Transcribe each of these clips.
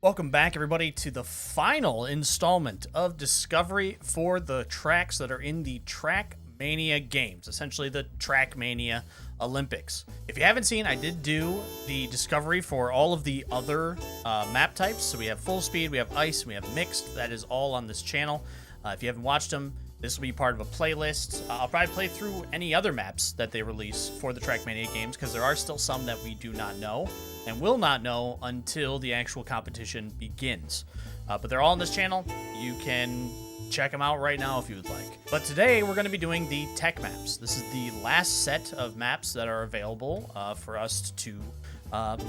Welcome back, everybody, to the final installment of Discovery for the tracks that are in the Trackmania Games, essentially the Trackmania Olympics. If you haven't seen, I did do the Discovery for all of the other map types. So we have full speed, we have ice, we have mixed. That is all on this channel. If you haven't watched them, this will be part of a playlist. I'll probably play through any other maps that they release for the Trackmania Games, because there are still some that we do not know and will not know until the actual competition begins. But they're all on this channel. You can check them out right now if you would like. But today we're going to be doing the tech maps. This is the last set of maps that are available for us to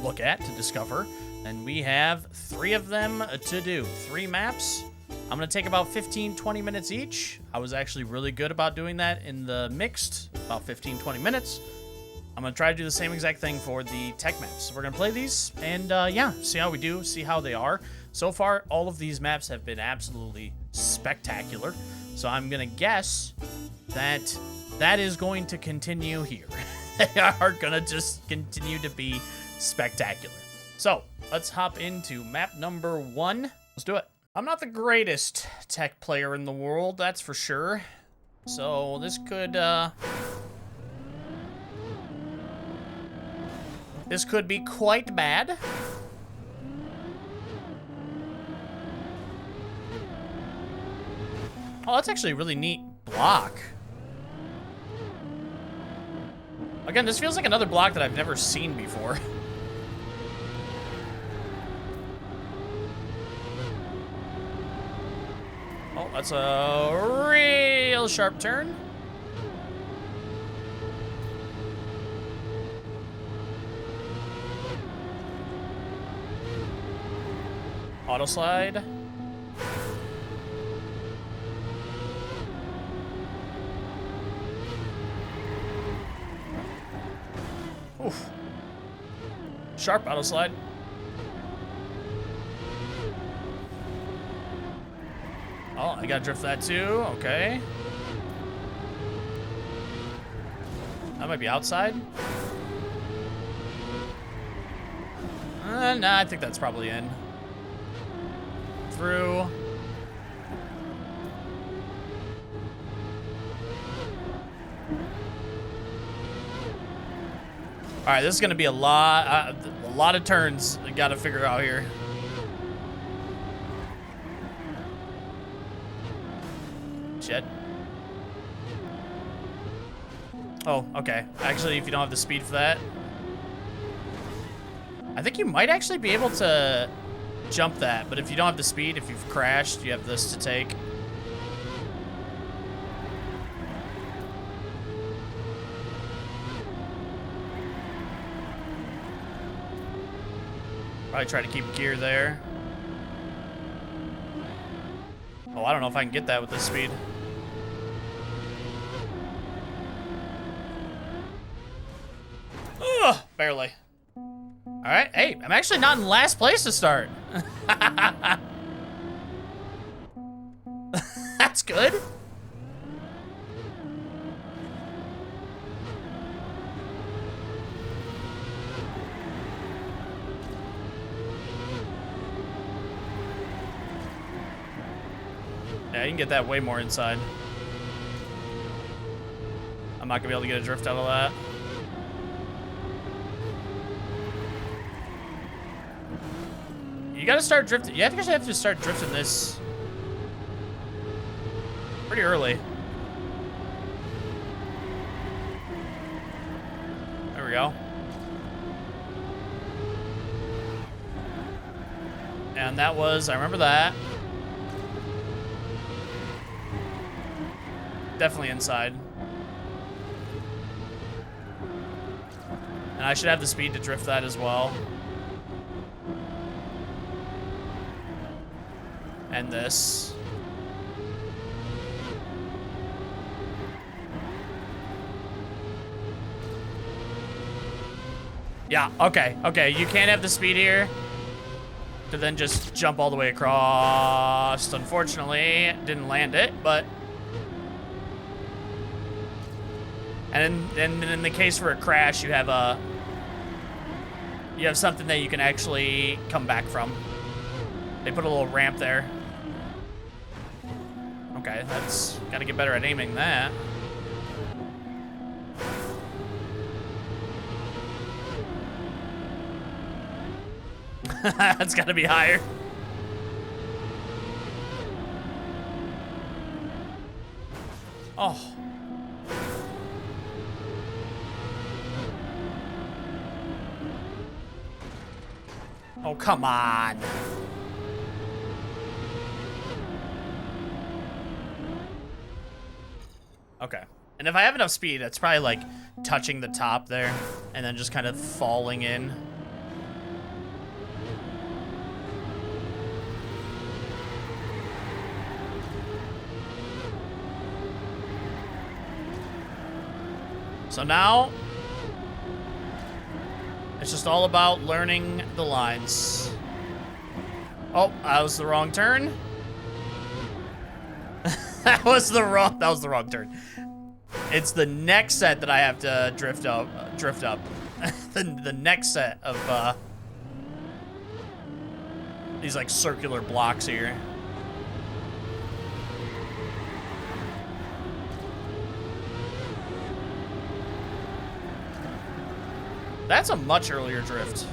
look at, to discover. And we have 3 of them to do. 3 maps. I'm going to take about 15-20 minutes each. I was actually really good about doing that in the mixed, about 15-20 minutes. I'm going to try to do the same exact thing for the tech maps. So we're going to play these and, yeah, see how we do, see how they are. So far, all of these maps have been absolutely spectacular. So I'm going to guess that that is going to continue here. They are going to just continue to be spectacular. So let's hop into map number 1. Let's do it. I'm not the greatest tech player in the world, that's for sure. So this could be quite bad. Oh, that's actually a really neat block. Again, this feels like another block that I've never seen before. Oh, that's a real sharp turn. Auto slide. Oof. Sharp auto slide. Oh, I gotta drift that too. Okay. That might be outside. Nah, I think that's probably in. Through. All right, this is gonna be a lot of turns I gotta figure out here. Shit. Oh, okay. Actually, if you don't have the speed for that, I think you might actually be able to jump that, but if you don't have the speed, if you've crashed, you have this to take. Probably try to keep gear there. Oh, I don't know if I can get that with this speed. Ugh, barely. All right, hey, I'm actually not in last place to start. That's good. Yeah, you can get that way more inside. I'm not gonna be able to get a drift out of that. You gotta start drifting. You actually have to start drifting this pretty early. There we go. And that was, I remember that. Definitely inside. And I should have the speed to drift that as well. And this. Yeah, okay, okay. You can't have the speed here to then just jump all the way across. Unfortunately, didn't land it, but... And in the case for a crash, you have something that you can actually come back from. They put a little ramp there. Okay, that's gotta get better at aiming that. That's gotta be higher. Oh. Oh, come on. Okay. And if I have enough speed, it's probably like touching the top there and then just kind of falling in. So now, it's just all about learning the lines. Oh, that was the wrong turn. that was the wrong turn. It's the next set that I have to drift up. the next set of these like circular blocks here. That's a much earlier drift.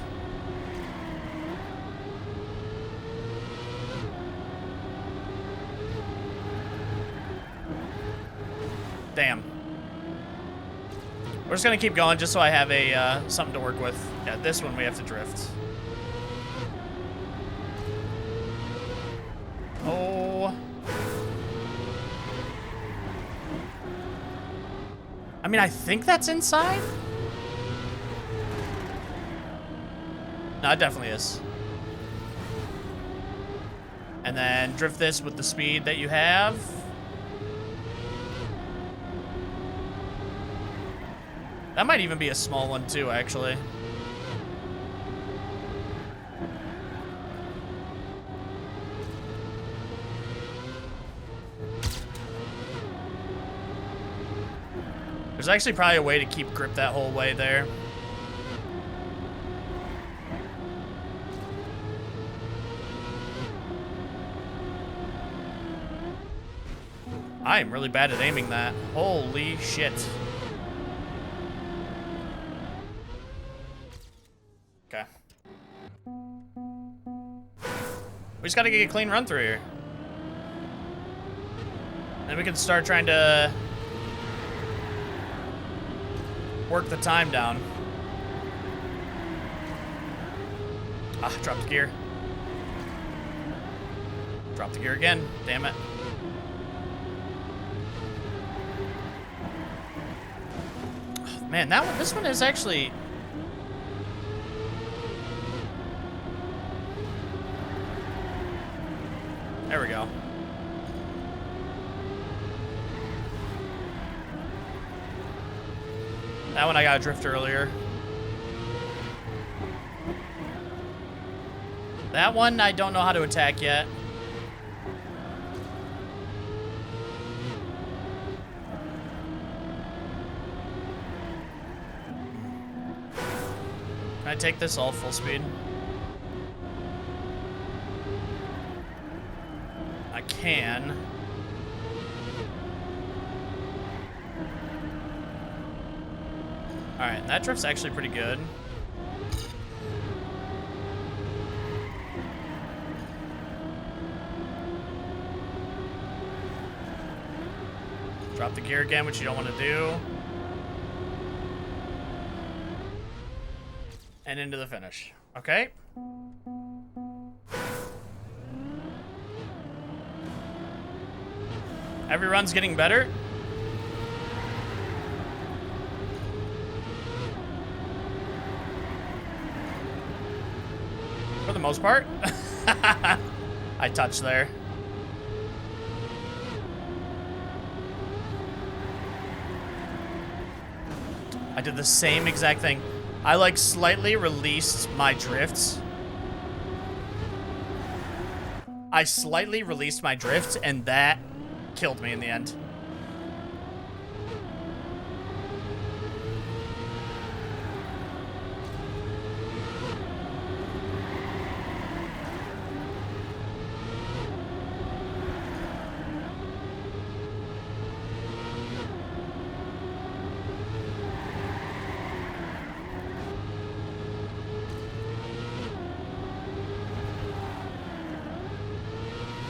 Damn. We're just gonna keep going just so I have a something to work with. Yeah, this one we have to drift. Oh. I mean, I think that's inside. No, it definitely is. And then drift this with the speed that you have. That might even be a small one too, actually. There's actually probably a way to keep grip that whole way there. I am really bad at aiming that. Holy shit. Okay. We just gotta get a clean run through here. Then we can start trying to work the time down. Ah, dropped the gear. Dropped the gear again. Damn it. Man, this one is actually... There we go. That one I got drift earlier. That one I don't know how to attack yet. Can I take this all full speed? I can. Alright, that drift's actually pretty good. Drop the gear again, which you don't want to do. And into the finish. Okay. Every run's getting better. For the most part. I touched there. I did the same exact thing. I like slightly released my drifts. I slightly released my drifts and that killed me in the end.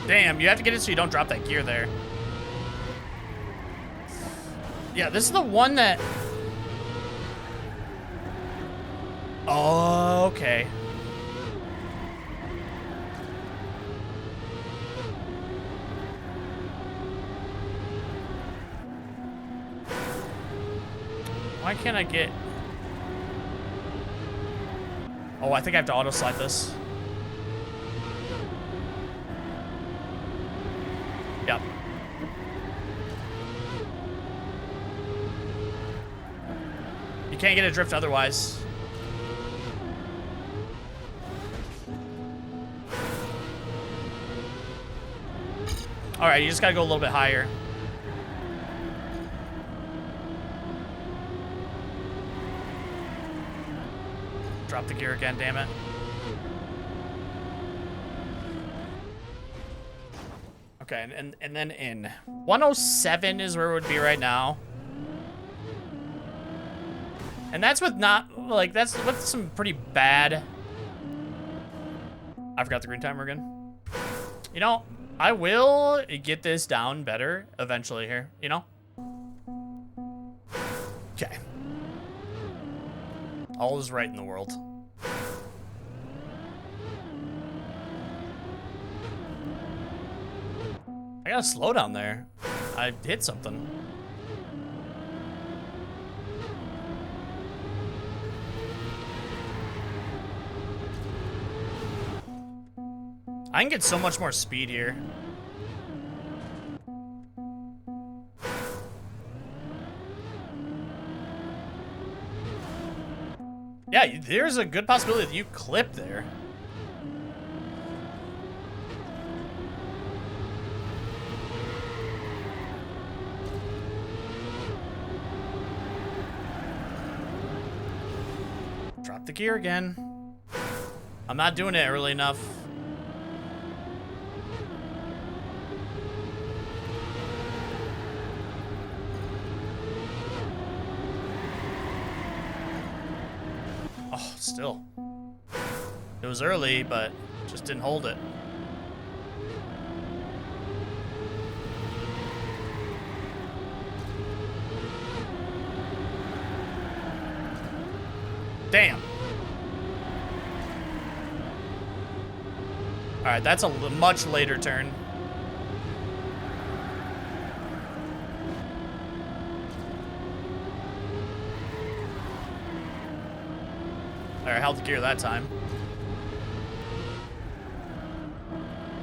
Damn, you have to get it so you don't drop that gear there. Yeah, this is the one that... Oh, okay. Why can't I get... Oh, I think I have to auto-slide this. Yep. You can't get a drift otherwise. All right, you just gotta go a little bit higher. Drop the gear again, damn it. Okay, and then in 107 is where it would be right now. And that's with not, like, that's with some pretty bad... I forgot the green timer again. You know, I will get this down better eventually here, you know? Okay. All is right in the world. I gotta slow down there. I hit something. I can get so much more speed here. Yeah, there's a good possibility that you clip there. Drop the gear again. I'm not doing it early enough. Oh, still. It was early, but just didn't hold it. Damn. All right, that's a much later turn. All right, held the gear that time.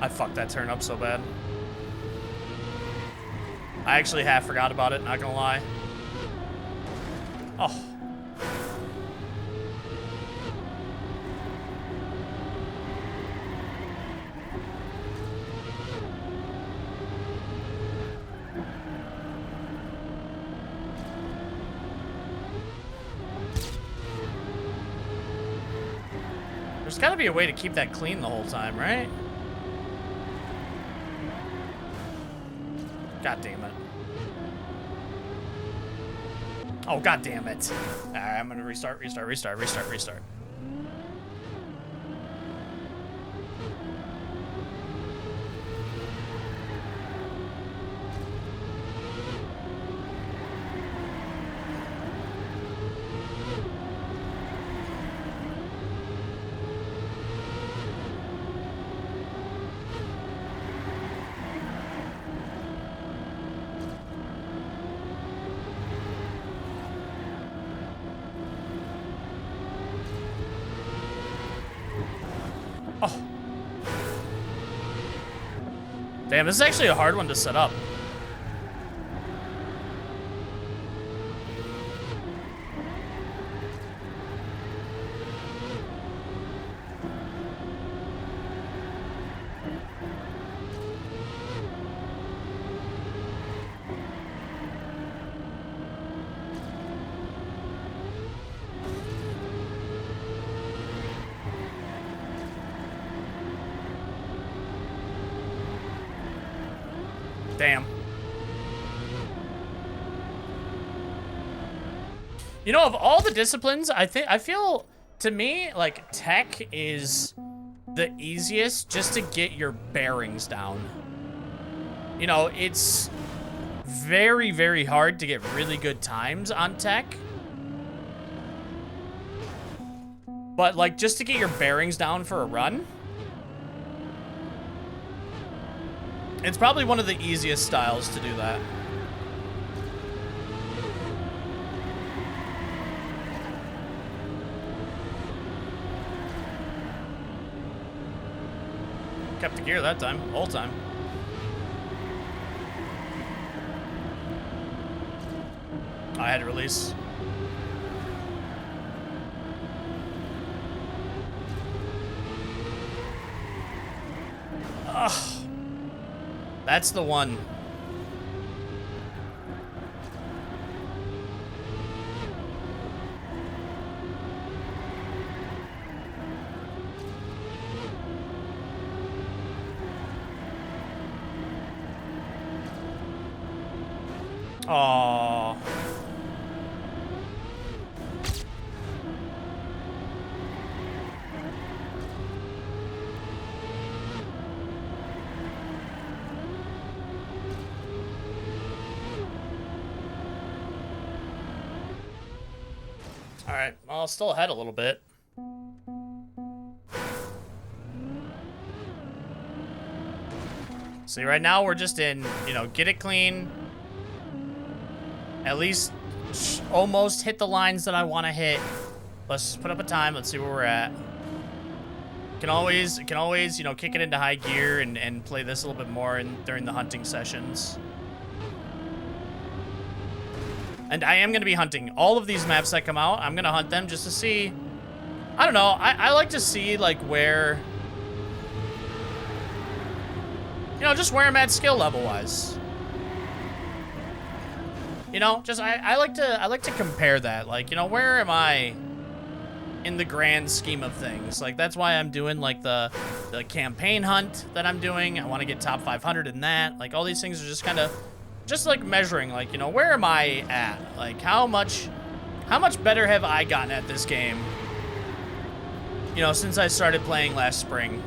I fucked that turn up so bad. I actually half forgot about it, not gonna lie. Oh. There's gotta be a way to keep that clean the whole time, right? God damn it. Oh, god damn it. Alright, I'm gonna restart. Oh. Damn, this is actually a hard one to set up. Damn. You know, of all the disciplines, I feel to me like tech is the easiest just to get your bearings down. You know, it's very, very hard to get really good times on tech. But, like, just to get your bearings down for a run, it's probably one of the easiest styles to do that. Kept the gear that time, whole time. I had to release. Ugh. That's the one. Aww. Alright, well, still ahead a little bit. See, right now we're just in, you know, get it clean. At least almost hit the lines that I want to hit. Let's put up a time. Let's see where we're at. Can always, you know, kick it into high gear and play this a little bit more during the hunting sessions. And I am going to be hunting all of these maps that come out. I'm going to hunt them just to see. I don't know. I like to see, like, where, you know, just where I'm at skill level-wise. You know, just I like to compare that. Like, you know, where am I in the grand scheme of things? Like, that's why I'm doing, like, the campaign hunt that I'm doing. I want to get top 500 in that. Like, all these things are just kind of just like measuring, like, you know, where am I at? Like, how much better have I gotten at this game? You know, since I started playing last spring.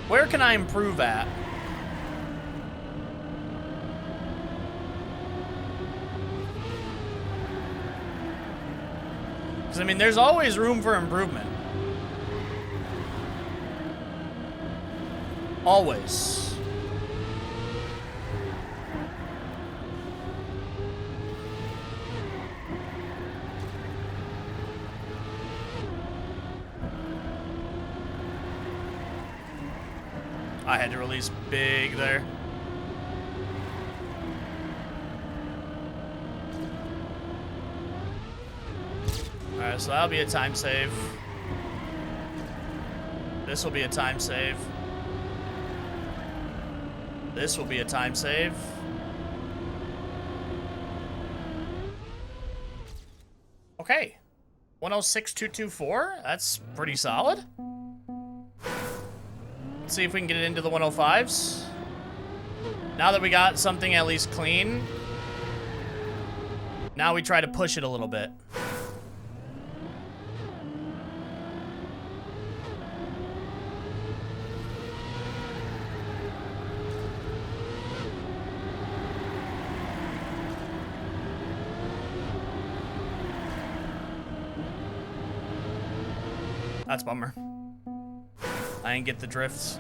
Where can I improve at? Because, I mean, there's always room for improvement. Always. I had to release big there. Alright, so that'll be a time save. This will be a time save. This will be a time save. Okay. 106.224. That's pretty solid. Let's see if we can get it into the 105s. Now that we got something at least clean, now we try to push it a little bit. That's a bummer. I didn't get the drifts.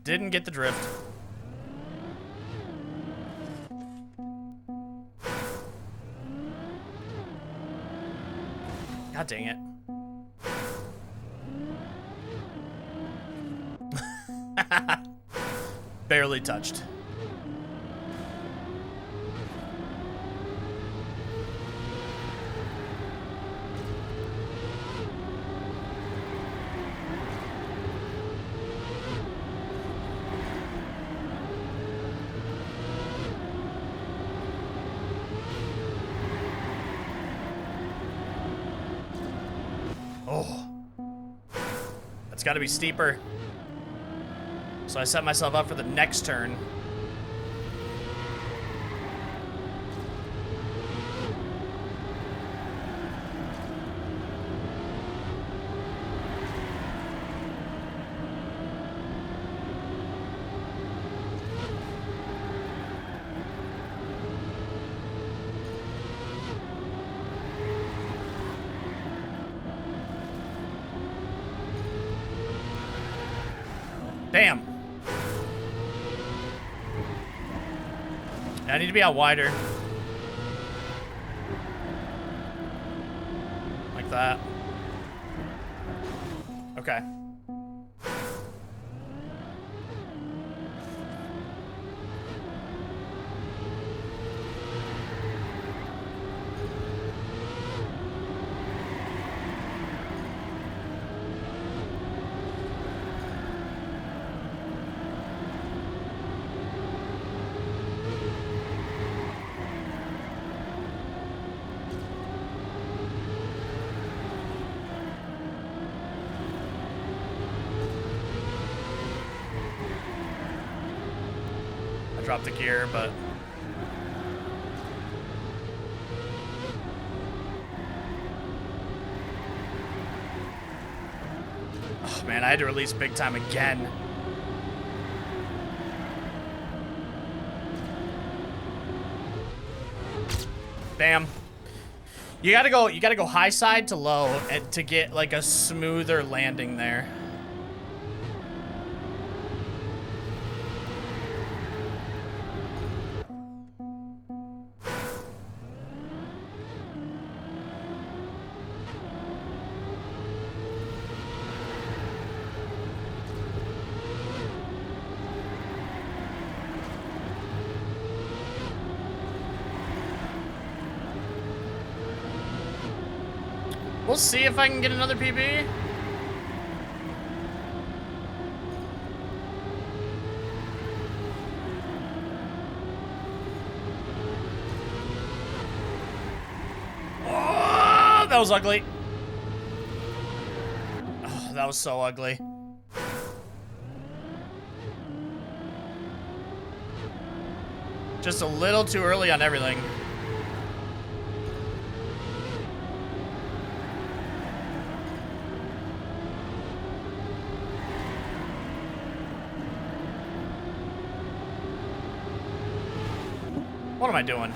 Didn't get the drift. God dang it. Barely touched. It's got to be steeper. So I set myself up for the next turn. Damn. I need to be out wider. Like that. Okay. Drop the gear, but oh man, I had to release big time again. Damn. You gotta go high side to low and to get like a smoother landing there. We'll see if I can get another PB. Oh, that was ugly. Oh, that was so ugly. Just a little too early on everything. What am I doing?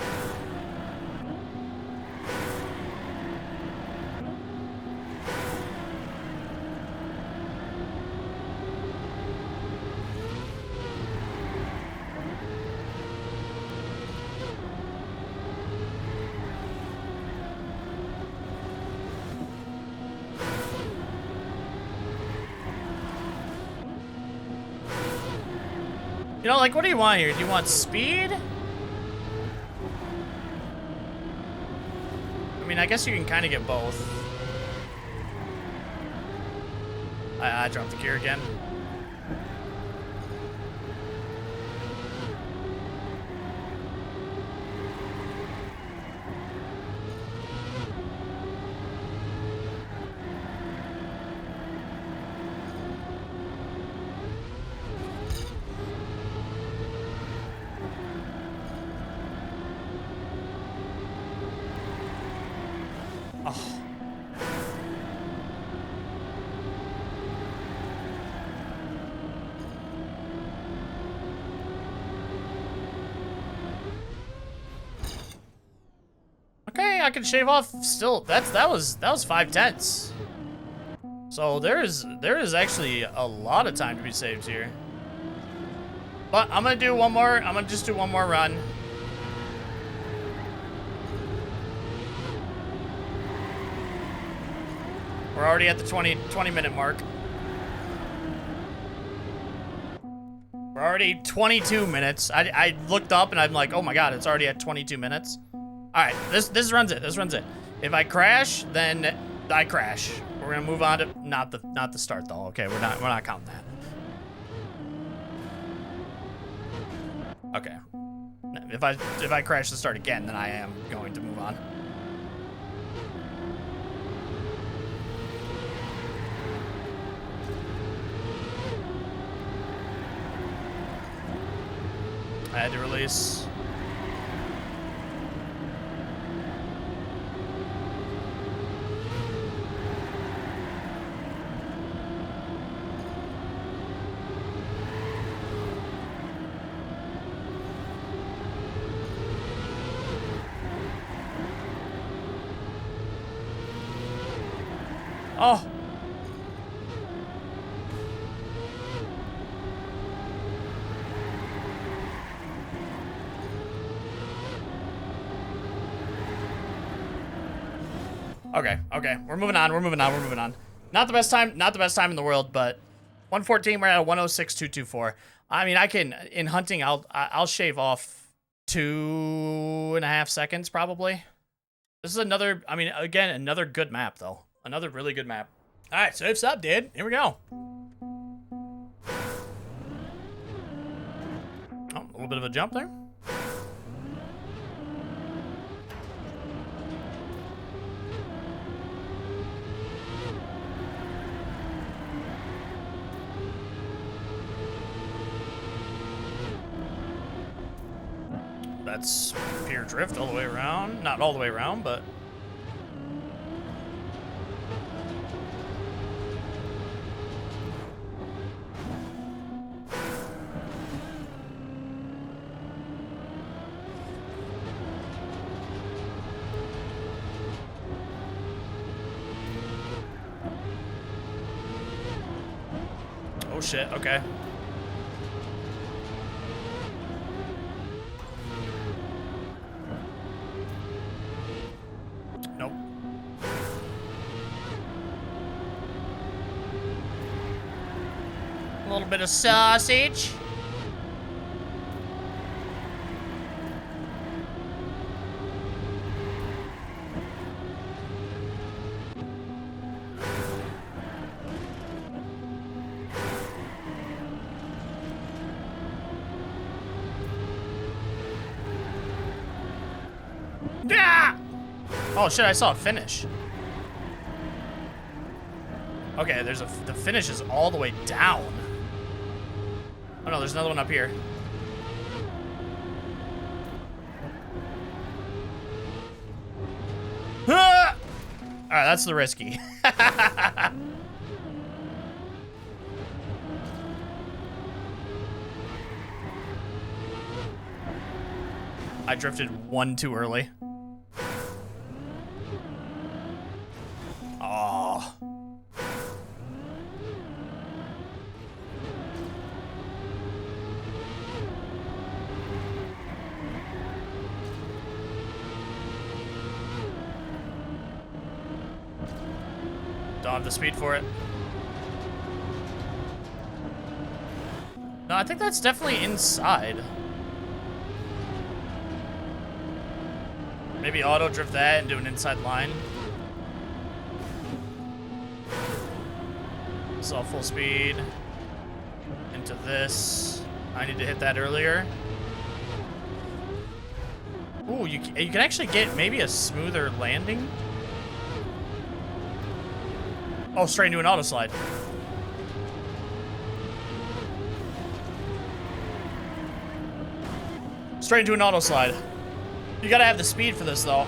You know, like, what do you want here? Do you want speed? I mean, I guess you can kind of get both. I dropped the gear again. Oh. Okay, I can shave off still. That was 5/10. So there is actually a lot of time to be saved here. But I'm gonna do one more. I'm gonna just do one more run. We're already at the 20 minute mark. We're already 22 minutes. I looked up and I'm like, oh my god, it's already at 22 minutes. All right, this runs it. This runs it. If I crash, then I crash. We're gonna move on to not the start though. Okay, we're not counting that. Okay. If I crash the start again, then I am going to move on. I had to release. Oh. Okay, okay. We're moving on. We're moving on. We're moving on. Not the best time. Not the best time in the world, but 114. We're at a 106.224. I mean, I can in hunting. I'll shave off 2.5 seconds probably. This is another. I mean, again, another good map though. Another really good map. All right, so it's up, dude. Here we go. Oh, a little bit of a jump there. That's pure drift all the way around. Not all the way around, but... Oh shit, okay. Nope. A little bit of sausage. Yeah! Oh shit, I saw a finish. Okay, there's the finish is all the way down. Oh no, there's another one up here. Ah! Alright, that's the risky. I drifted one too early. Oh. Don't have the speed for it. No, I think that's definitely inside. Maybe auto drift that and do an inside line. Saw full speed into this. I need to hit that earlier. Ooh, you can actually get maybe a smoother landing. Oh, straight into an auto slide. Straight into an auto slide. You gotta have the speed for this, though.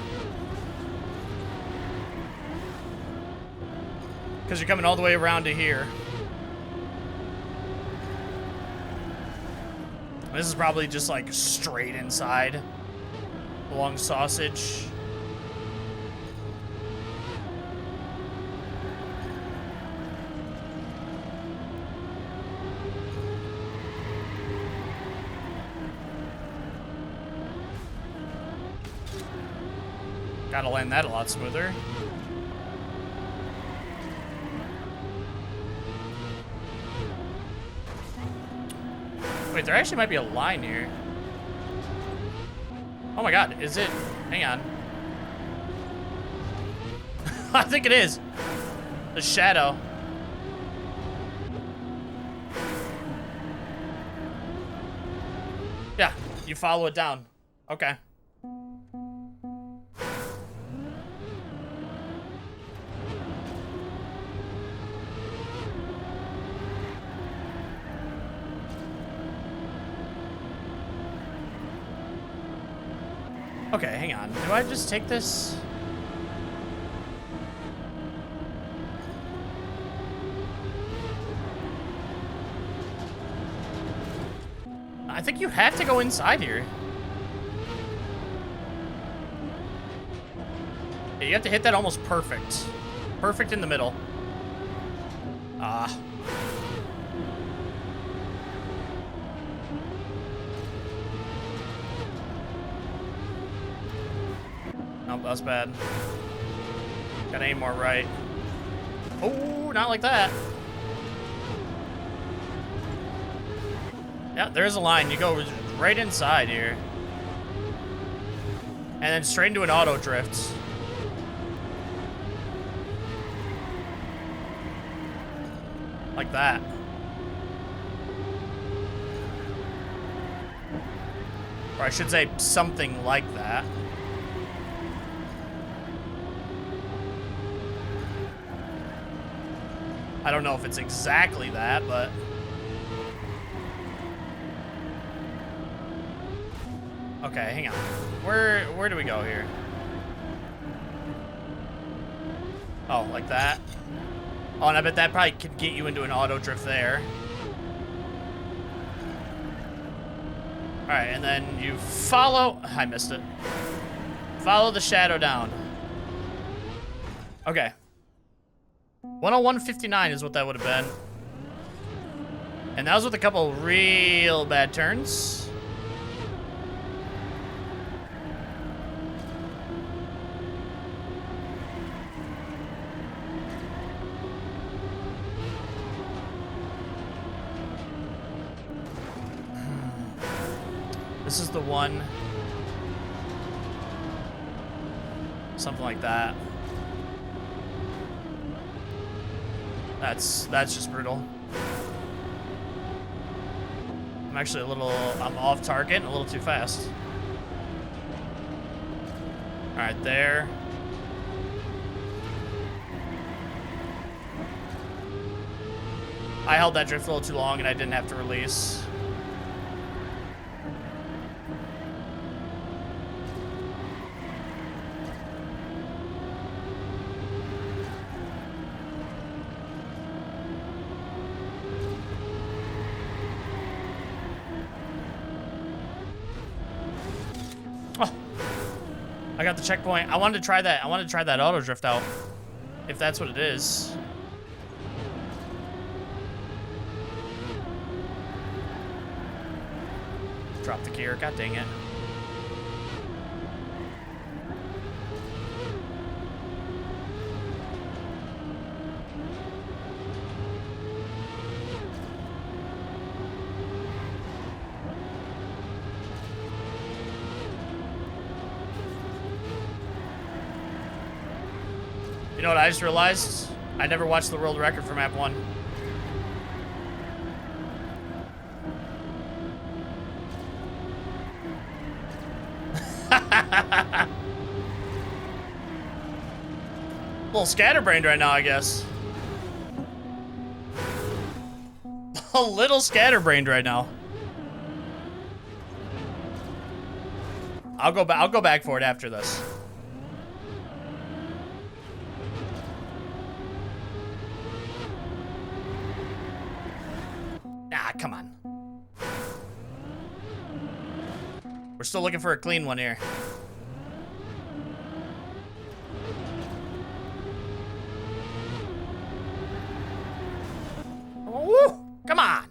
Because you're coming all the way around to here. This is probably just, like, straight inside. Along sausage. Gotta land that a lot smoother. Wait, there actually might be a line here. Oh my god, is it? Hang on. I think it is. The shadow. Yeah, you follow it down. Okay. Okay, hang on. Do I just take this? I think you have to go inside here. Yeah, you have to hit that almost perfect. Perfect in the middle. Ah. Nope, that's bad. Gotta aim more right. Oh, not like that. Yeah, there's a line. You go right inside here. And then straight into an auto drift. Like that. Or I should say something like that. I don't know if it's exactly that, but... Okay, hang on. Where do we go here? Oh, like that? Oh, and I bet that probably could get you into an auto drift there. Alright, and then you follow... I missed it. Follow the shadow down. Okay. 101.59 is what that would have been. And that was with a couple real bad turns. This is the one. Something like that. That's just brutal. I'm actually I'm off target and a little too fast. All right, there. I held that drift a little too long and I didn't have to release. I got the checkpoint. I wanted to try that. I wanted to try that auto drift out. If that's what it is. Drop the gear. God dang it. You know what I just realized? I never watched the world record for map 1. A little scatterbrained right now, I guess. A little scatterbrained right now. I'll go back for it after this. Come on. We're still looking for a clean one here. Oh, come on.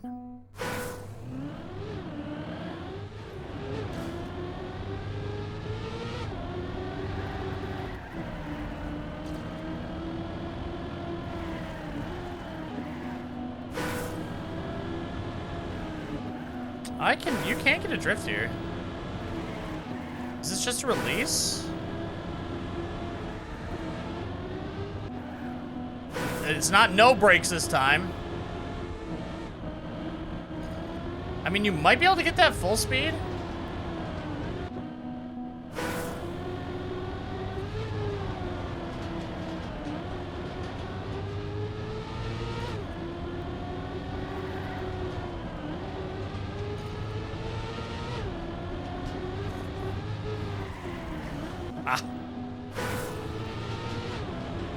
You can't get a drift here. Is this just a release? It's not no brakes this time. I mean, you might be able to get that full speed.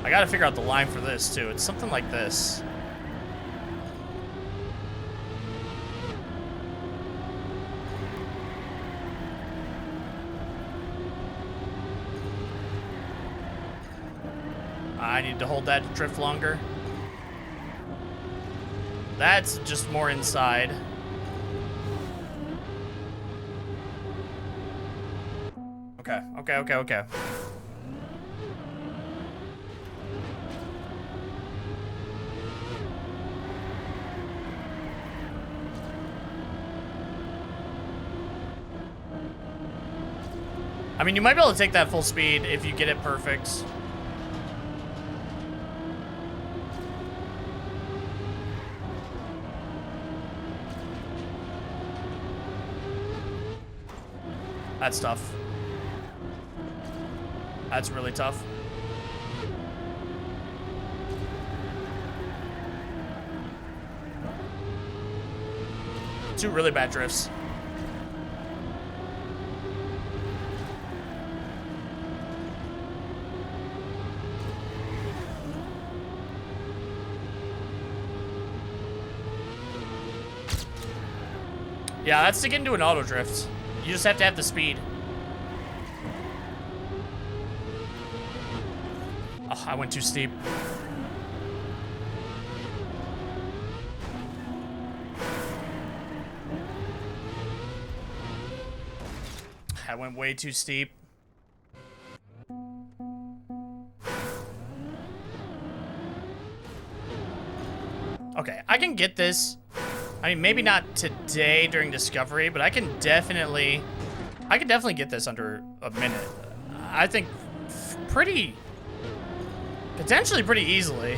I gotta figure out the line for this, too. It's something like this. I need to hold that to drift longer. That's just more inside. Okay. I mean, you might be able to take that full speed if you get it perfect. That's tough. That's really tough. Two really bad drifts. Yeah, that's to get into an auto drift. You just have to have the speed. Oh, I went too steep. I went way too steep. Okay, I can get this. I mean, maybe not today during Discovery, but I can definitely get this under a minute. I think potentially pretty easily.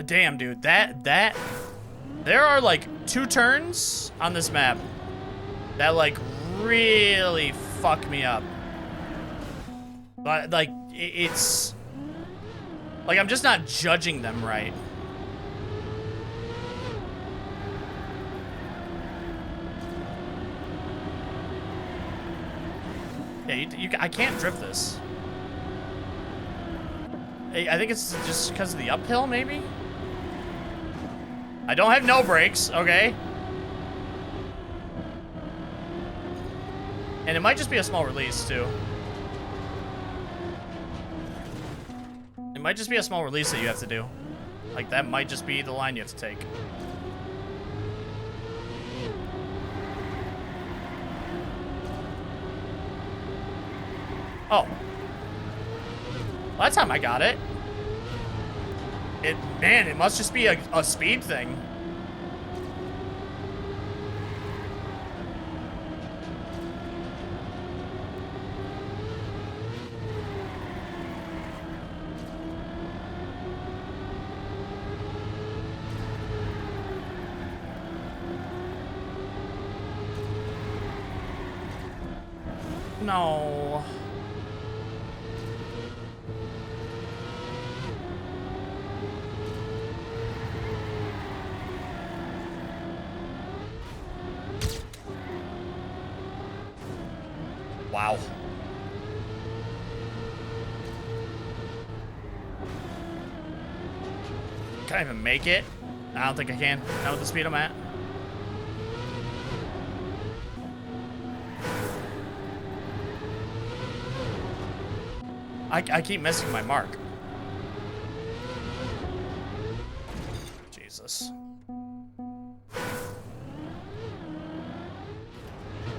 Damn, dude, there are like 2 turns on this map that like really fuck me up. But like it's like I'm just not judging them right. Yeah, I can't drift this. I think it's just because of the uphill, maybe? I don't have no brakes, okay? And it might just be a small release, too. It might just be a small release that you have to do. Like, that might just be the line you have to take. Oh. Well, that time I got it. Man, it must just be a speed thing. No. Wow. Can I even make it? I don't think I can. Not with the speed I'm at. I keep missing my mark. Jesus.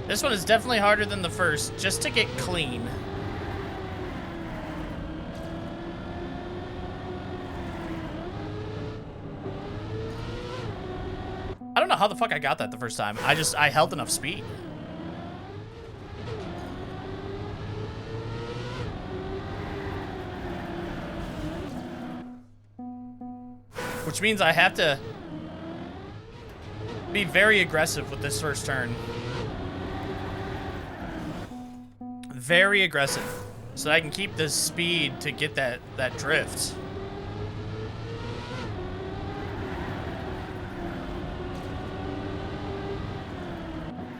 This one is definitely harder than the first, just to get clean. I don't know how the fuck I got that the first time. I held enough speed. Which means I have to be very aggressive with this first turn. Very aggressive, so that I can keep this speed to get that drift.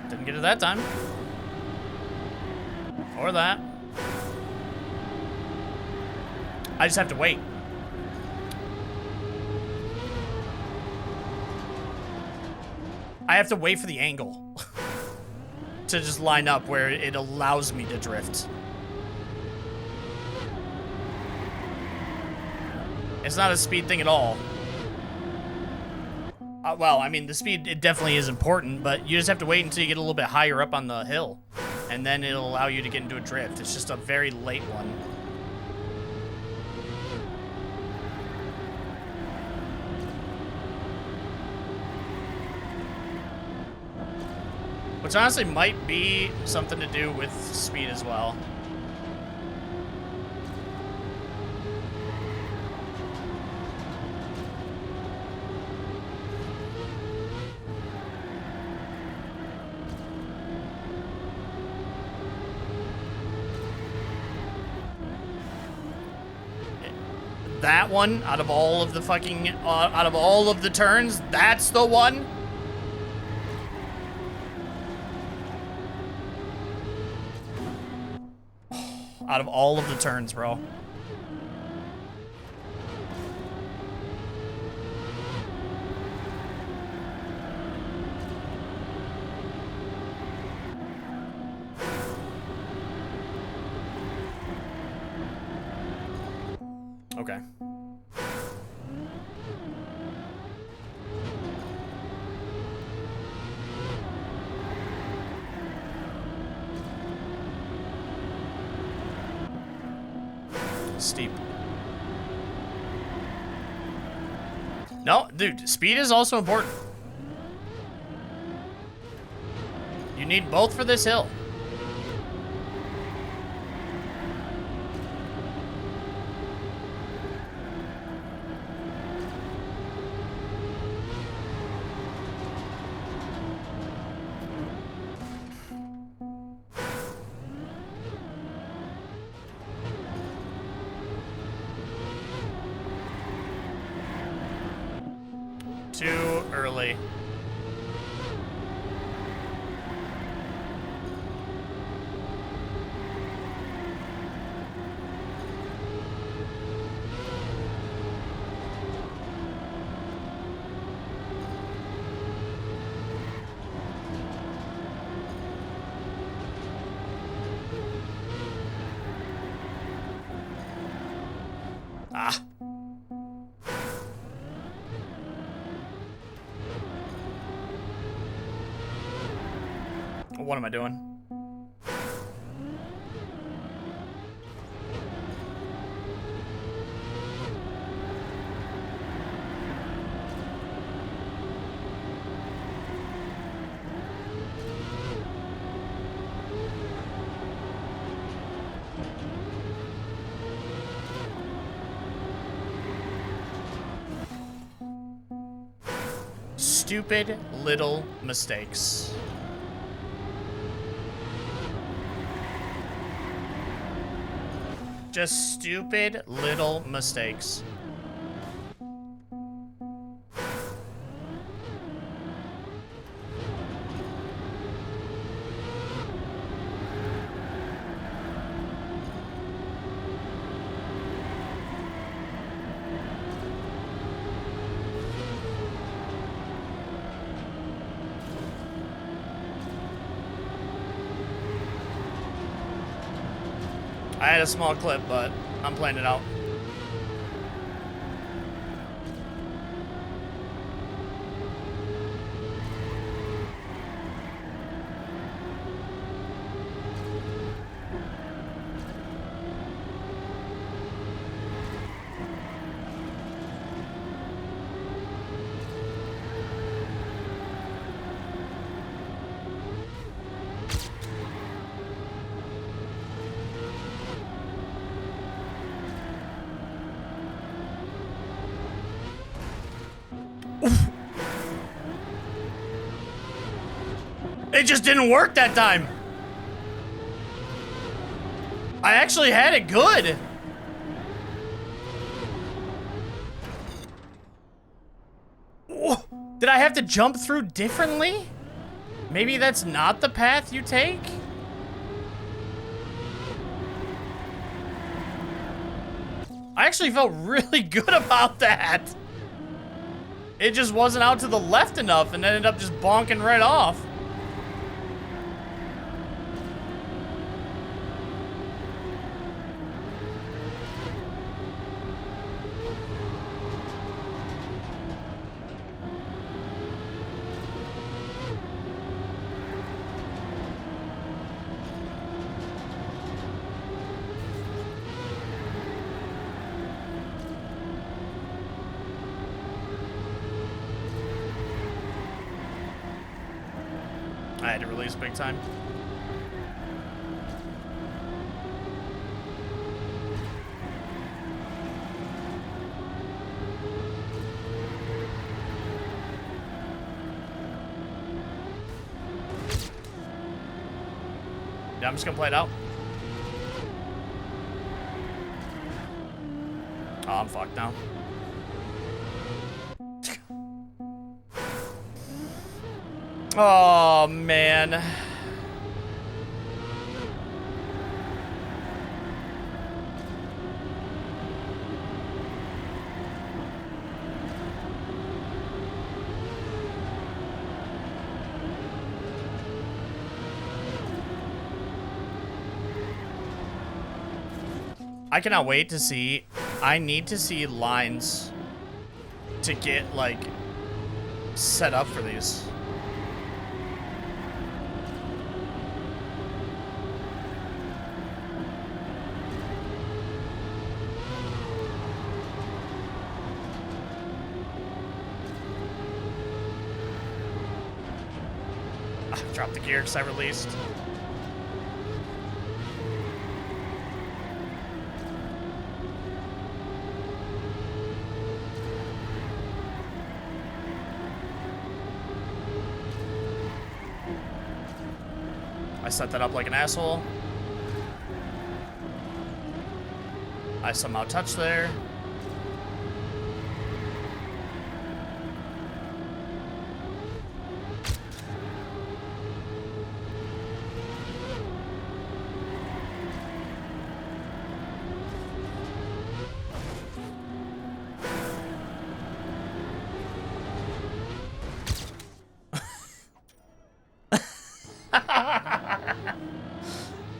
Didn't get it that time. Or that. I just have to wait. I have to wait for the angle to just line up where it allows me to drift. It's not a speed thing at all. Well, I mean, the speed, it definitely is important, but you just have to wait until you get a little bit higher up on the hill, and then it'll allow you to get into a drift. It's just a very late one. Which honestly might be something to do with speed as well. That one, out of all of the fucking, out of all of the turns, that's the one? Out of all of the turns, bro. Okay. Steep. No, dude, speed is also important. You need both for this hill. Too early. Ah. What am I doing? Stupid little mistakes. Just stupid little mistakes. I had a small clip, but I'm playing it out. It just didn't work that time. I actually had it good. Did I have to jump through differently? Maybe that's not the path you take? I actually felt really good about that. It just wasn't out to the left enough and ended up just bonking right off. had to release big time. Yeah, I'm just gonna play it out. Oh, I'm fucked now. Oh, man. I cannot wait to see. I need to see lines to get, like, set up for these. Drop the gear because I released. I set that up like an asshole. I somehow touched there.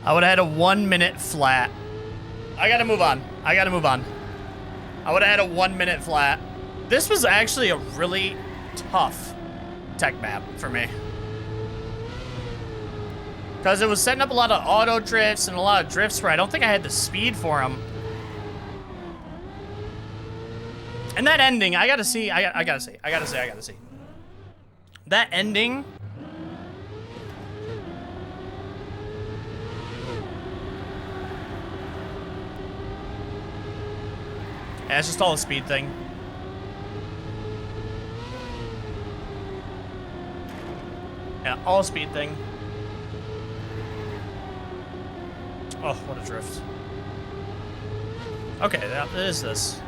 I would have had a 1 minute flat. I gotta move on. I gotta move on. I would have had a 1 minute flat. This was actually a really tough tech map for me. Because it was setting up a lot of auto drifts and a lot of drifts where I don't think I had the speed for them. And that ending, I gotta see. I gotta see. That ending. Yeah, it's just all a speed thing. Yeah, all a speed thing. Oh, what a drift. Okay, that is this.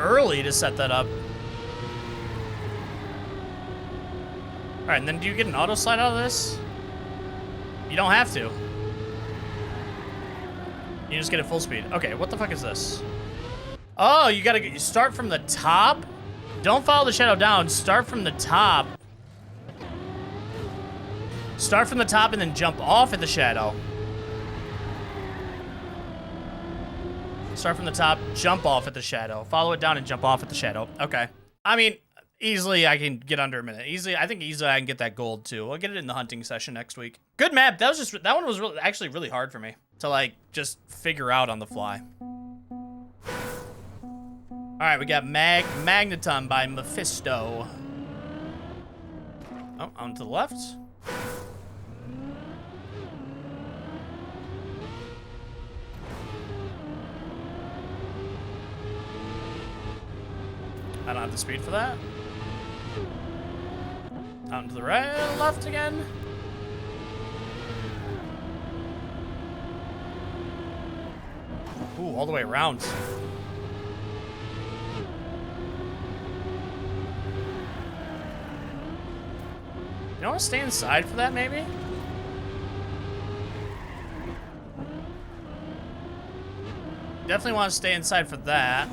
Early to set that up. Alright, and then do you get an auto slide out of this? You don't have to. You just get it full speed. Okay, what the fuck is this? Oh, you gotta start from the top? Don't follow the shadow down. Start from the top. Start from the top and then jump off at the shadow. Start from the top, jump off at the shadow. Follow it down and jump off at the shadow. Okay. I mean, easily I can get under a minute. I think easily I can get that gold too. I'll get it in the hunting session next week. Good map. That one was actually really hard for me to like just figure out on the fly. All right, we got Magneton by Mephisto. Oh, on to the left. I don't have the speed for that. Out into the right, left again. Ooh, all the way around. You know what? Stay inside for that, maybe? Definitely want to stay inside for that.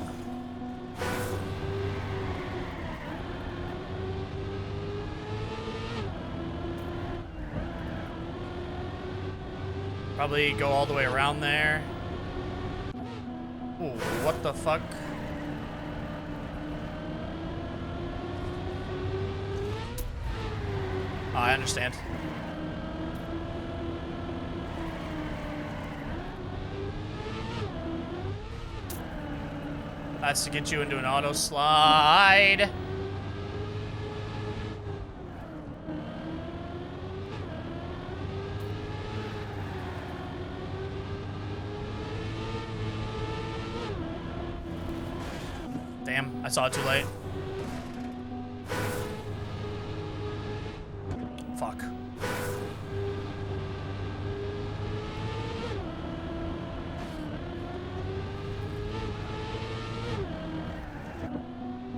Probably go all the way around there. Ooh, what the fuck? Oh, I understand. That's to get you into an auto slide. Damn, I saw it too late. Fuck.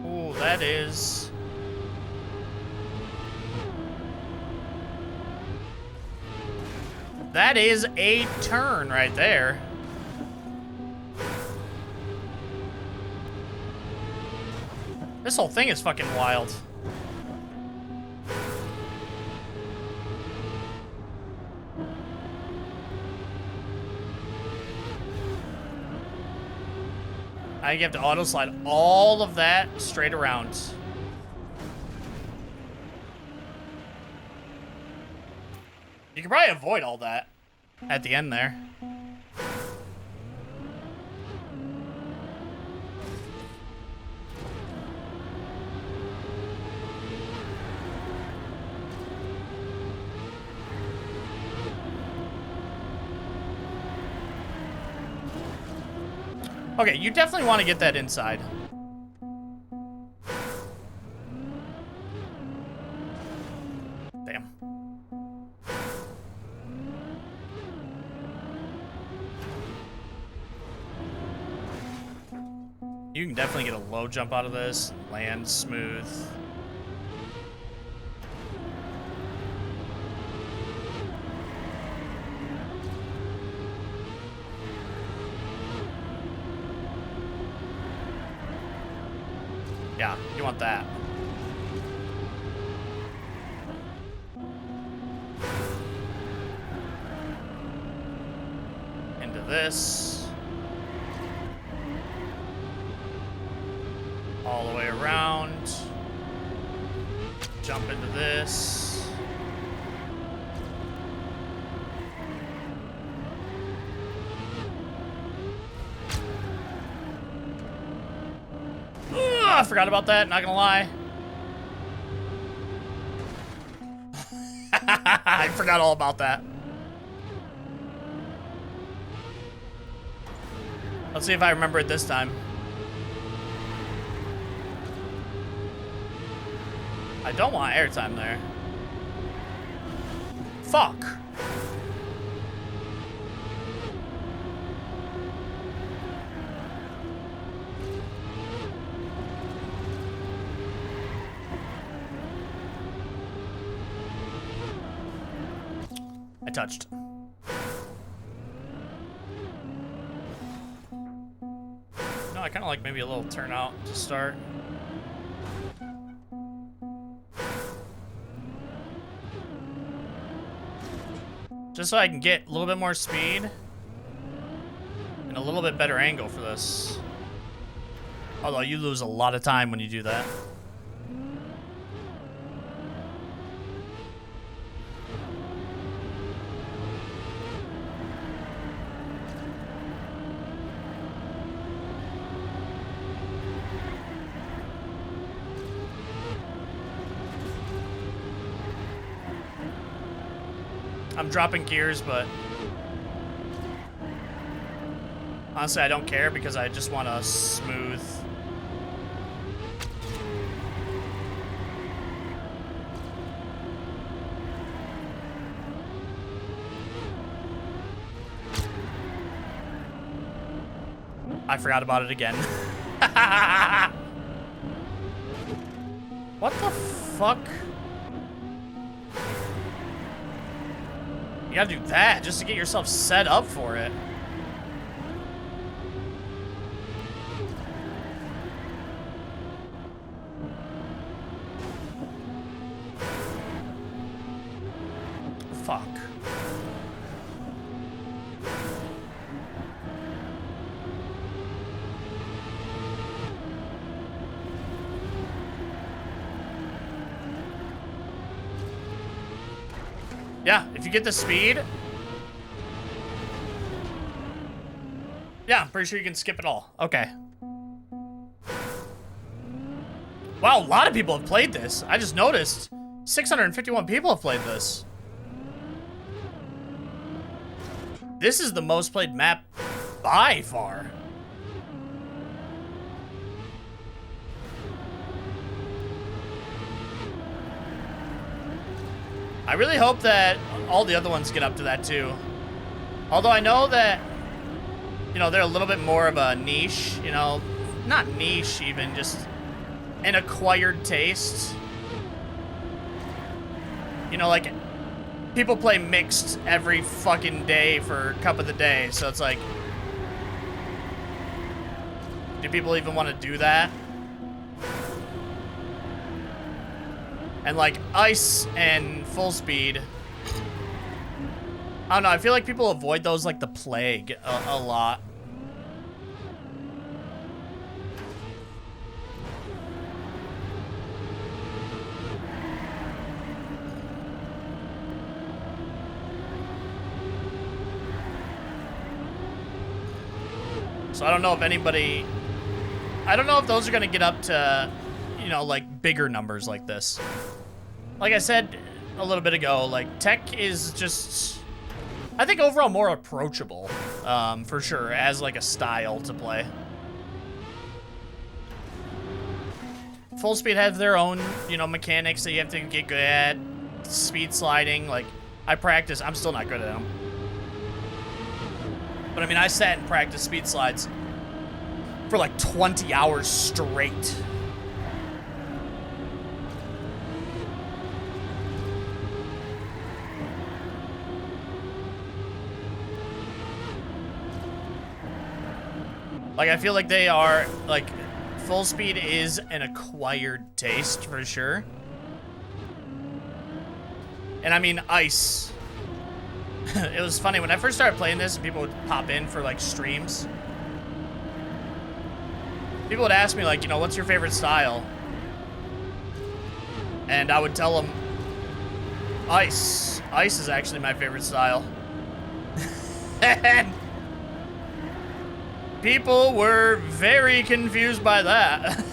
Ooh, that is... That is a turn right there. This whole thing is fucking wild. I think you have to auto slide all of that straight around. You can probably avoid all that at the end there. Okay, you definitely want to get that inside. Damn. You can definitely get a low jump out of this. Land smooth. Yeah, you want that. Into this. All the way around. Jump into this. I forgot about that, not gonna lie. I forgot all about that. Let's see if I remember it this time. I don't want airtime there. Fuck. I touched. No, I kind of like maybe a little turnout to start. Just so I can get a little bit more speed and a little bit better angle for this. Although you lose a lot of time when you do that. I'm dropping gears, but honestly, I don't care because I just want a smooth. I forgot about it again. What the fuck? You gotta do that just to get yourself set up for it. Fuck. Yeah, if you get the speed. Yeah, I'm pretty sure you can skip it all. Okay. Wow, a lot of people have played this. I just noticed 651 people have played this. This is the most played map by far. I really hope that all the other ones get up to that too. Although I know that, you know, they're a little bit more of a niche, you know, not niche even, just an acquired taste. You know, like, people play mixed every fucking day for Cup of the Day, so it's like, do people even want to do that? And like ice and full speed, I don't know, I feel like people avoid those like the plague a lot. So I don't know if anybody, I don't know if those are gonna get up to, you know, like bigger numbers like this. Like I said a little bit ago, like tech is just, I think overall more approachable, for sure, as like a style to play. Full speed has their own, you know, mechanics that you have to get good at. Speed sliding, like I practice, I'm still not good at them. But I mean, I sat and practiced speed slides for like 20 hours straight. Like, I feel like they are, like, full speed is an acquired taste, for sure. And I mean, ice. It was funny, when I first started playing this, and people would pop in for, like, streams. People would ask me, like, you know, what's your favorite style? And I would tell them, ice. Ice is actually my favorite style. And people were very confused by that.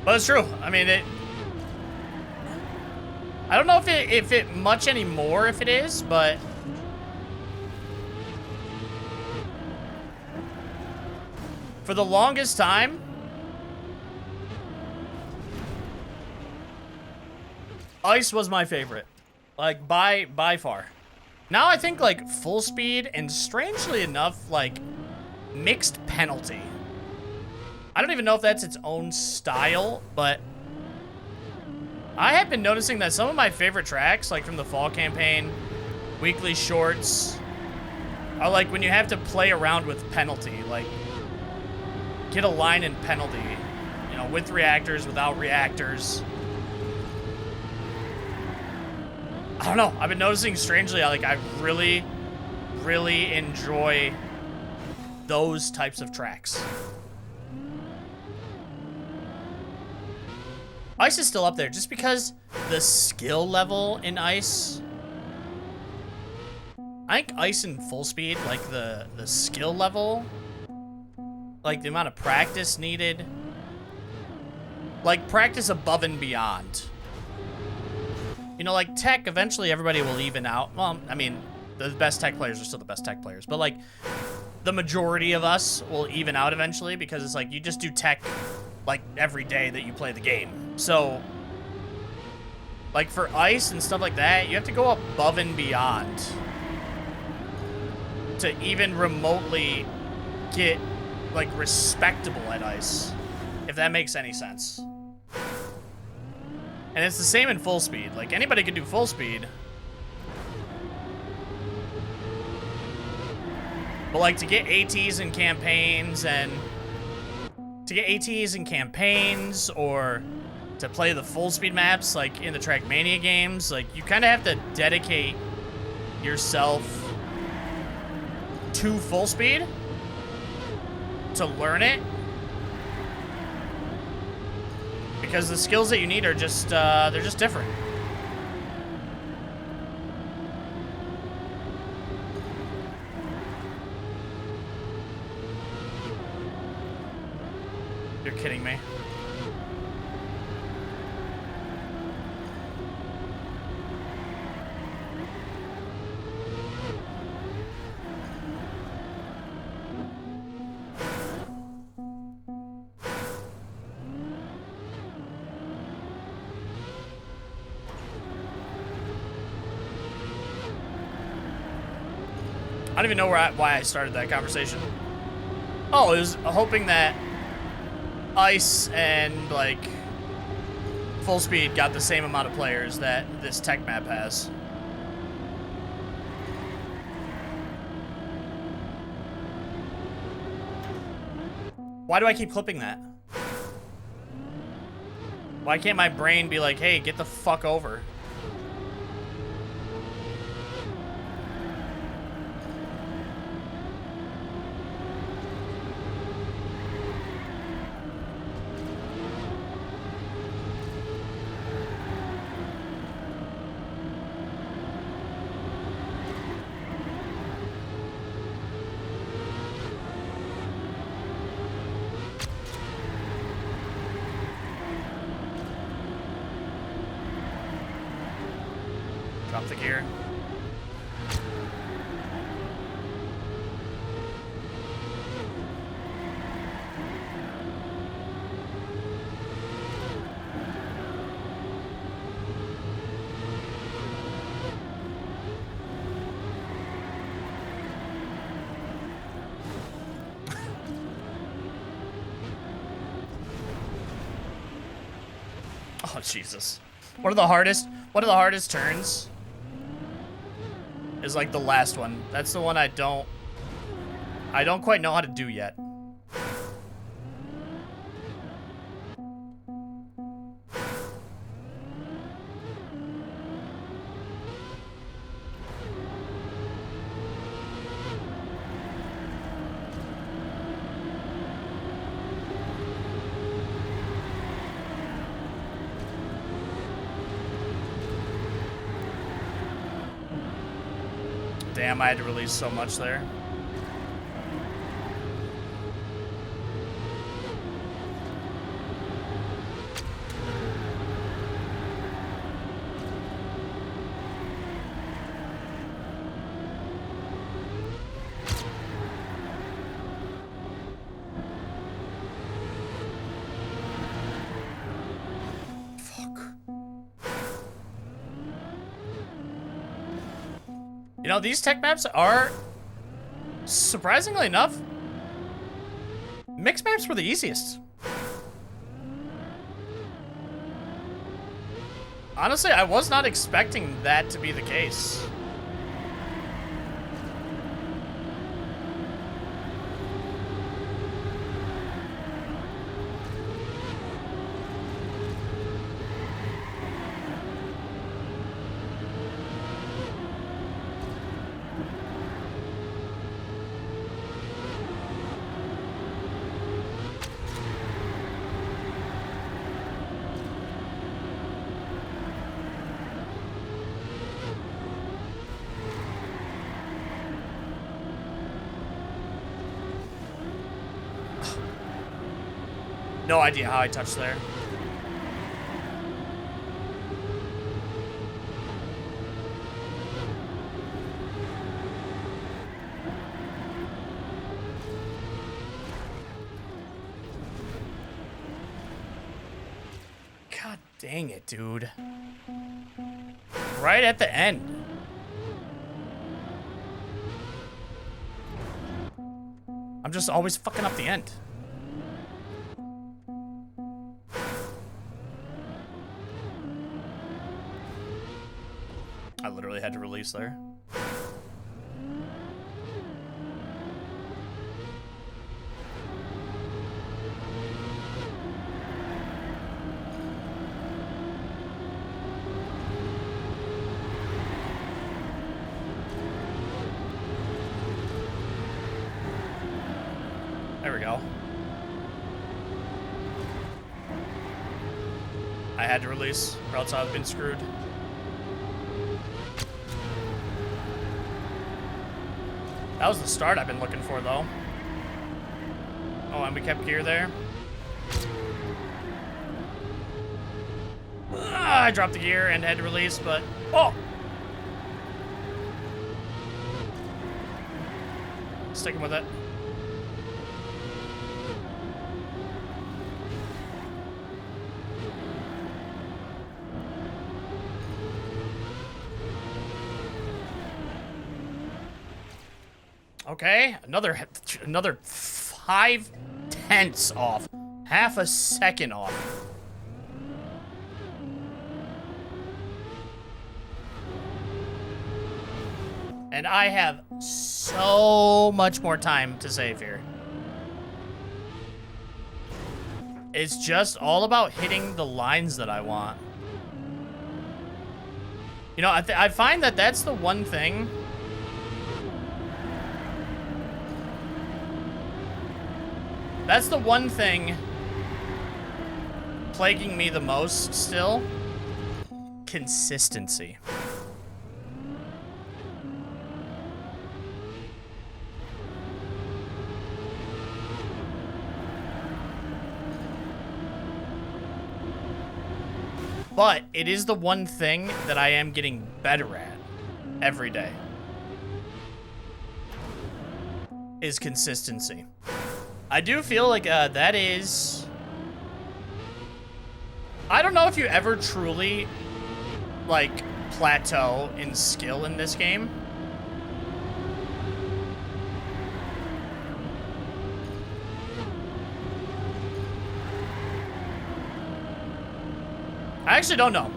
But it's true. I mean, I don't know if it much anymore if it is, but for the longest time, ice was my favorite, like by far. Now I think like full speed and strangely enough like mixed penalty. I don't even know if that's its own style, but I have been noticing that some of my favorite tracks, like from the fall campaign, weekly shorts, are like when you have to play around with penalty, like get a line in penalty, you know, with reactors, without reactors. I don't know. I've been noticing strangely, like I really, really enjoy those types of tracks. Ice is still up there just because the skill level in ice. I think ice in full speed, like the skill level, like the amount of practice needed, like practice above and beyond. You know, like tech, eventually everybody will even out. Well, I mean, the best tech players are still the best tech players, but like the majority of us will even out eventually because it's like you just do tech like every day that you play the game. So like for ice and stuff like that, you have to go above and beyond to even remotely get like respectable at ice, if that makes any sense. And it's the same in full speed. Like anybody can do full speed, but like to get ATs in campaigns and or to play the full speed maps like in the Trackmania games, like you kind of have to dedicate yourself to full speed to learn it. because the skills that you need are just, they're just different. You're kidding me. I don't even know why I started that conversation. Oh, it was hoping that Ice and, like, Full Speed got the same amount of players that this tech map has. Why do I keep clipping that? Why can't my brain be like, hey, get the fuck over? Drop the gear. Oh, Jesus. One of the hardest turns is like the last one. That's the one I don't quite know how to do yet. Damn, I had to release so much there. You know, these tech maps are, surprisingly enough, mixed maps were the easiest. Honestly, I was not expecting that to be the case. No idea how I touched there. God dang it, dude. Right at the end. I'm just always fucking up the end. I literally had to release there. There we go. I had to release, or else I would have been screwed. That was the start I've been looking for, though. Oh, and we kept gear there. I dropped the gear and had to release, but... Oh! Sticking with it. Okay, another 5/10 off. Half a second off. And I have so much more time to save here. It's just all about hitting the lines that I want. You know, I find that that's the one thing. That's the one thing plaguing me the most still. Consistency. But it is the one thing that I am getting better at every day. Is consistency. I do feel like that is... I don't know if you ever truly, like, plateau in skill in this game. I actually don't know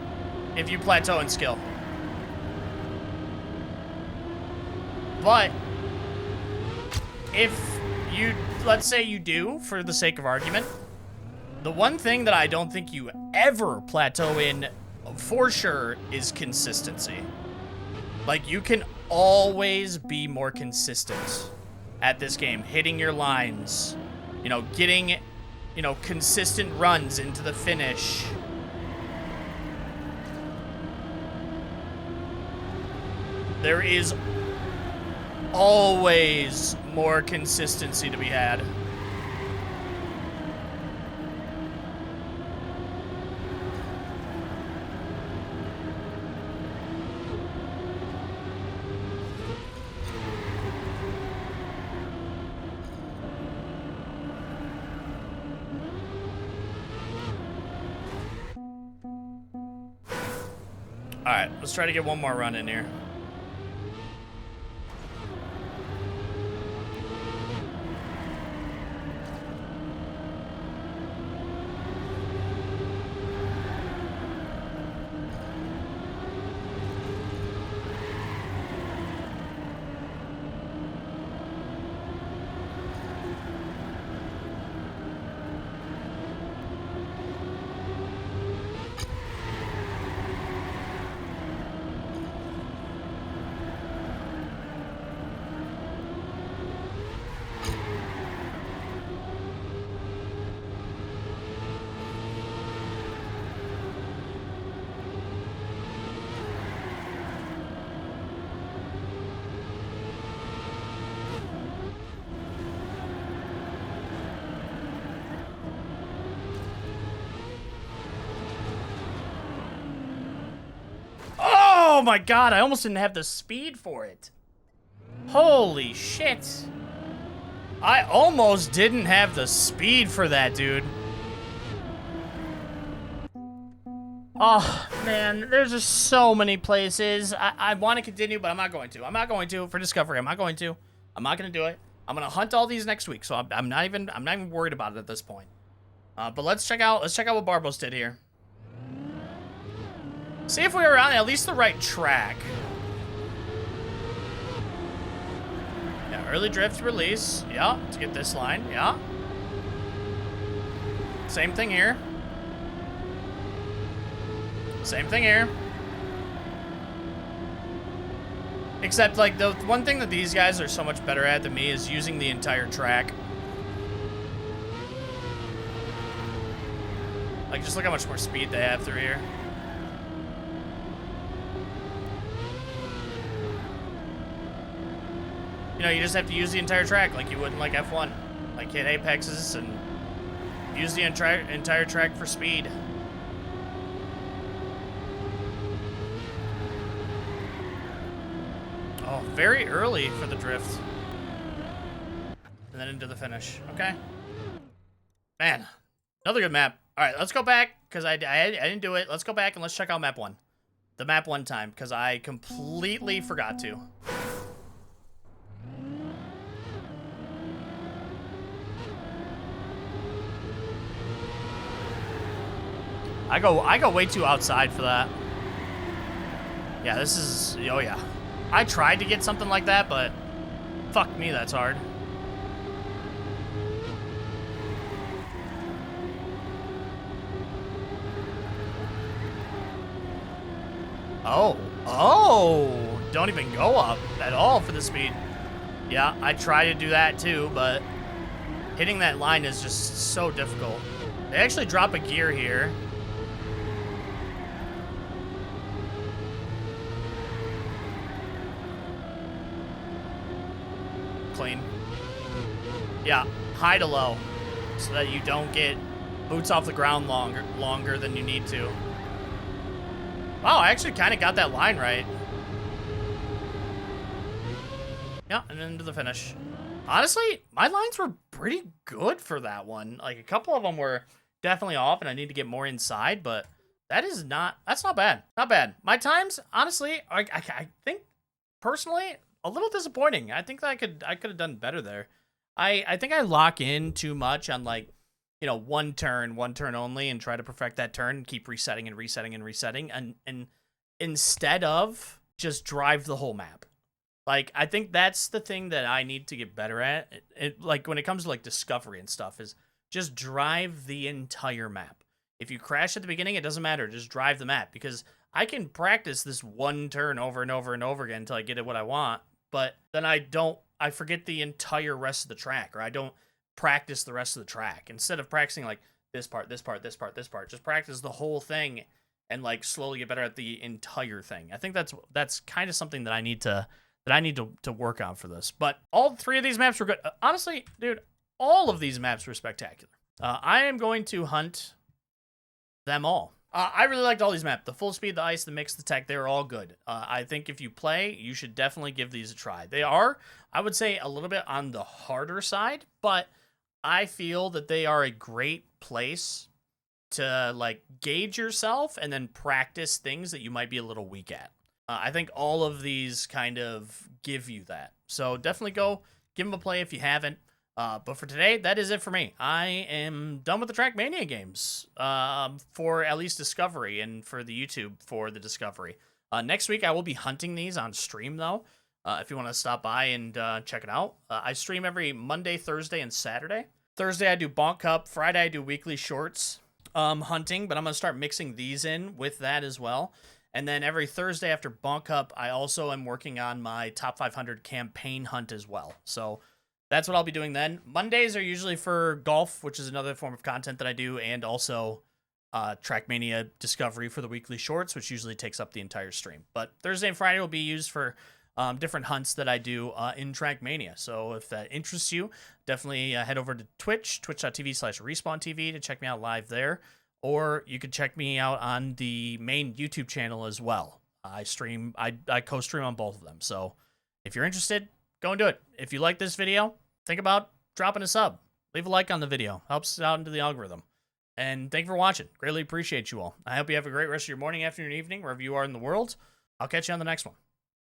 if you plateau in skill. But if you, let's say you do, for the sake of argument, the one thing that I don't think you ever plateau in for sure is consistency. Like, you can always be more consistent at this game, hitting your lines, you know, getting, you know, consistent runs into the finish. There is always more consistency to be had. All right, let's try to get one more run in here. Oh my god, I almost didn't have the speed for it. Holy shit. I almost didn't have the speed for that, dude. Oh, man, there's just so many places. I want to continue, but I'm not going to. I'm not going to for Discovery. I'm not going to. I'm not going to do it. I'm going to hunt all these next week, so I'm not even worried about it at this point. But let's check out what Barbos did here. See if we were on at least the right track. Yeah, early drift release. Yeah, to get this line. Yeah. Same thing here. Same thing here. Except, like, the one thing that these guys are so much better at than me is using the entire track. Like, just look how much more speed they have through here. You know, you just have to use the entire track like you would in, like, F1. Like, hit apexes and use the entire track for speed. Oh, very early for the drift. And then into the finish. Okay. Man, another good map. All right, let's go back, because I didn't do it. Let's go back and let's check out map 1. The map 1 time, because I completely forgot to. I go way too outside for that. Yeah, this is, oh yeah. I tried to get something like that, but fuck me, that's hard. Oh, don't even go up at all for the speed. Yeah, I try to do that too, but hitting that line is just so difficult. They actually drop a gear here. Clean. Yeah, high to low so that you don't get boots off the ground longer than you need to. Wow, I actually kind of got that line right. Yeah, and into the finish. Honestly, my lines were pretty good for that one. Like, a couple of them were definitely off, and I need to get more inside, but that's not bad. Not bad. My times, honestly, I think, personally, a little disappointing. I think that I could have done better there. I think I lock in too much on, like, you know, one turn only, and try to perfect that turn and keep resetting and resetting and resetting, and instead of just drive the whole map. Like, I think that's the thing that I need to get better at. Like, when it comes to, like, discovery and stuff, is just drive the entire map. If you crash at the beginning, it doesn't matter. Just drive the map, because I can practice this one turn over and over and over again until I get it what I want, but then I forget the entire rest of the track, or I don't practice the rest of the track. Instead of practicing, like, this part, this part, this part, this part, just practice the whole thing and, like, slowly get better at the entire thing. I think that's kind of something that I need to work on for this. But all 3 of these maps were good. Honestly, dude, all of these maps were spectacular. I am going to hunt them all. I really liked all these maps. The full speed, the ice, the mix, the tech, they're all good. I think if you play, you should definitely give these a try. They are, I would say, a little bit on the harder side, but I feel that they are a great place to, like, gauge yourself and then practice things that you might be a little weak at. I think all of these kind of give you that. So definitely go give them a play if you haven't. But for today, that is it for me. I am done with the Trackmania games for at least Discovery, and for the YouTube for the Discovery. Next week, I will be hunting these on stream, though, if you want to stop by and check it out. I stream every Monday, Thursday, and Saturday. Thursday, I do Bonk Cup. Friday, I do weekly shorts hunting, but I'm going to start mixing these in with that as well. And then every Thursday after Bonk Cup, I also am working on my Top 500 campaign hunt as well. So that's what I'll be doing then. Mondays are usually for golf, which is another form of content that I do, and also Trackmania Discovery for the weekly shorts, which usually takes up the entire stream. But Thursday and Friday will be used for different hunts that I do in Trackmania. So if that interests you, definitely head over to Twitch, twitch.tv/RespawnTV to check me out live there. Or you could check me out on the main YouTube channel as well. I co-stream on both of them. So if you're interested, go and do it. If you like this video, think about dropping a sub. Leave a like on the video. Helps out into the algorithm. And thank you for watching. Greatly appreciate you all. I hope you have a great rest of your morning, afternoon, evening, wherever you are in the world. I'll catch you on the next one.